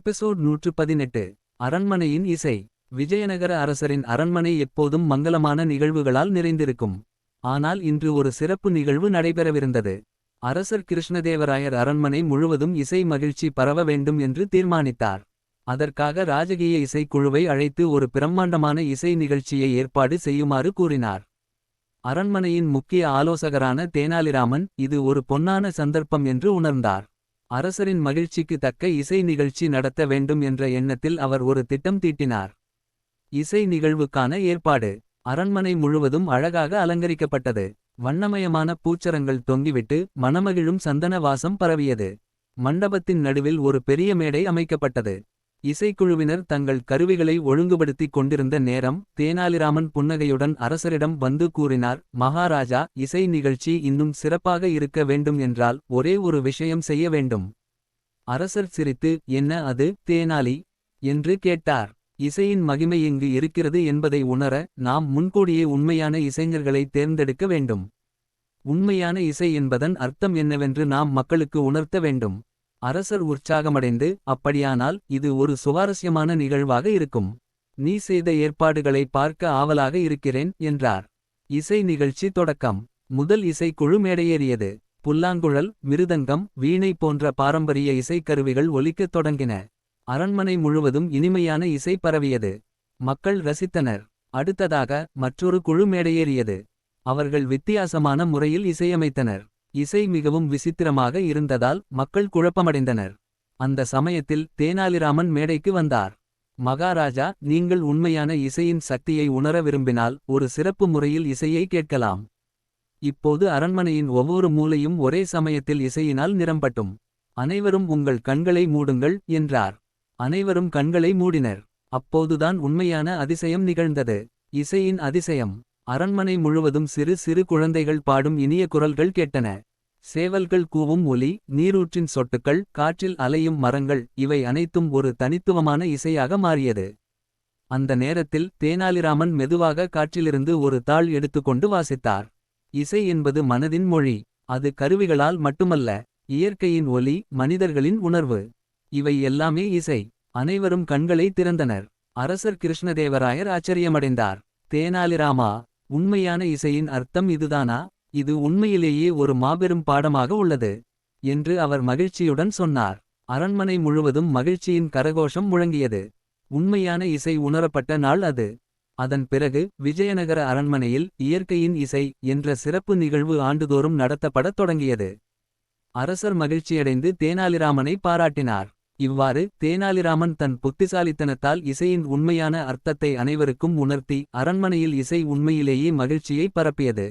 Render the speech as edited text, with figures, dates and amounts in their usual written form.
Episode 118. அரண்மனையின் இசை. விஜயநகர அரசரின் அரண்மனை எப்போதும் மங்களமான நிகழ்வுகளால் நிறைந்திருக்கும். ஆனால் இன்று ஒரு சிறப்பு நிகழ்வு நடைபெறவிருந்தது. அரசர் கிருஷ்ணதேவராயர் அரண்மனை முழுவதும் இசை மகிழ்ச்சி பரவ வேண்டும் என்று தீர்மானித்தார். அதற்காக ராஜகீய இசைக்குழுவை அழைத்து ஒரு பிரம்மாண்டமான இசை நிகழ்ச்சியை ஏற்பாடு செய்யுமாறு கூறினார். அரண்மனையின் முக்கிய ஆலோசகரான தேனாலிராமன் இது ஒரு பொன்னான சந்தர்ப்பம் என்று உணர்ந்தார். அரசரின் மகிழ்ச்சிக்கு தக்க இசை நிகழ்ச்சி நடத்த வேண்டும் என்ற எண்ணத்தில் அவர் ஒரு திட்டம் தீட்டினார். இசை நிகழ்வுக்கான ஏற்பாடு. அரண்மனை முழுவதும் அழகாக அலங்கரிக்கப்பட்டது. வண்ணமயமான பூச்சரங்கள் தொங்கிவிட்டு மணமகிழும் சந்தன வாசம் பரவியது. மண்டபத்தின் நடுவில் ஒரு பெரிய மேடை அமைக்கப்பட்டது. இசைக்குழுவினர் தங்கள் கருவிகளை ஒழுங்குபடுத்திக் கொண்டிருந்த நேரம் தேனாலிராமன் புன்னகையுடன் அரசரிடம் வந்து கூறினார். மகாராஜா, இசை நிகழ்ச்சி இன்னும் சிறப்பாக இருக்க வேண்டும் என்றால் ஒரே ஒரு விஷயம் செய்ய வேண்டும். அரசர் சிரித்து, என்ன அது தேனாலி? என்று கேட்டார். இசையின் மகிமை எங்கு இருக்கிறது என்பதை உணர நாம் முன்கூடியே உண்மையான இசைஞர்களை தேர்ந்தெடுக்க வேண்டும். உண்மையான இசை என்பதன் அர்த்தம் என்னவென்று நாம் மக்களுக்கு உணர்த்த வேண்டும். அரசர் உற்சாகமடைந்து, அப்படியானால் இது ஒரு சுவாரஸ்யமான நிகழ்வாக இருக்கும். நீ செய்த ஏற்பாடுகளை பார்க்க ஆவலாக இருக்கிறேன் என்றார். இசை நிகழ்ச்சி தொடக்கம். முதல் இசைக்குழு மேடையேறியது. புல்லாங்குழல், மிருதங்கம், வீணை போன்ற பாரம்பரிய இசைக்கருவிகள் ஒலிக்கத் தொடங்கின. அரண்மனை முழுவதும் இனிமையான இசை பரவியது. மக்கள் ரசித்தனர். அடுத்ததாக மற்றொரு குழு மேடையேறியது. அவர்கள் வித்தியாசமான முறையில் இசையமைத்தனர். இசை மிகவும் விசித்திரமாக இருந்ததால் மக்கள் குழப்பமடைந்தனர். அந்த சமயத்தில் தேனாலிராமன் மேடைக்கு வந்தார். மகாராஜா, நீங்கள் உண்மையான இசையின் சக்தியை உணர விரும்பினால் ஒரு சிறப்பு முறையில் இசையை கேட்கலாம். இப்போது அரண்மனையின் ஒவ்வொரு மூலையும் ஒரே சமயத்தில் இசையினால் நிரம்பட்டும். அனைவரும் உங்கள் கண்களை மூடுங்கள் என்றார். அனைவரும் கண்களை மூடினர். அப்போதுதான் உண்மையான அதிசயம் நிகழ்ந்தது. இசையின் அதிசயம். அரண்மனை முழுவதும் சிறு சிறு குழந்தைகள் பாடும் இனிய குரல்கள் கேட்டன. சேவல்கள் கூவும் ஒலி, நீரூற்றின் சொட்டுக்கள், காற்றில் அலையும் மரங்கள், இவை அனைத்தும் ஒரு தனித்துவமான இசையாக மாறியது. அந்த நேரத்தில் தேனாலிராமன் மெதுவாக காற்றிலிருந்து ஒரு தாள் எடுத்துக்கொண்டு வாசித்தார். இசை என்பது மனதின் மொழி. அது கருவிகளால் மட்டுமல்ல, இயற்கையின் ஒலி, மனிதர்களின் உணர்வு. இவை எல்லாமே இசை. அனைவரும் கண்களை திறந்தனர். அரசர் கிருஷ்ணதேவராயர் ஆச்சரியமடைந்தார். தேனாலிராமா, உண்மையான இசையின் அர்த்தம் இதுதானா? இது உண்மையிலேயே ஒரு மாபெரும் பாடமாக உள்ளது என்று அவர் மகிழ்ச்சியுடன் சொன்னார். அரண்மனை முழுவதும் மகிழ்ச்சியின் கரகோஷம் முழங்கியது. உண்மையான இசை உணரப்பட்ட நாள் அது. அதன் பிறகு விஜயநகர அரண்மனையில் இயற்கையின் இசை என்ற சிறப்பு நிகழ்வு ஆண்டுதோறும் நடத்தப்படத் தொடங்கியது. அரசர் மகிழ்ச்சியடைந்து தேனாலிராமனை பாராட்டினார். இவ்வாறு தேனாலிராமன் தன் புத்திசாலித்தனத்தால் இசையின் உண்மையான அர்த்தத்தை அனைவருக்கும் உணர்த்தி அரண்மனையில் இசை உண்மையிலேயே மகிழ்ச்சியை பரப்பியது.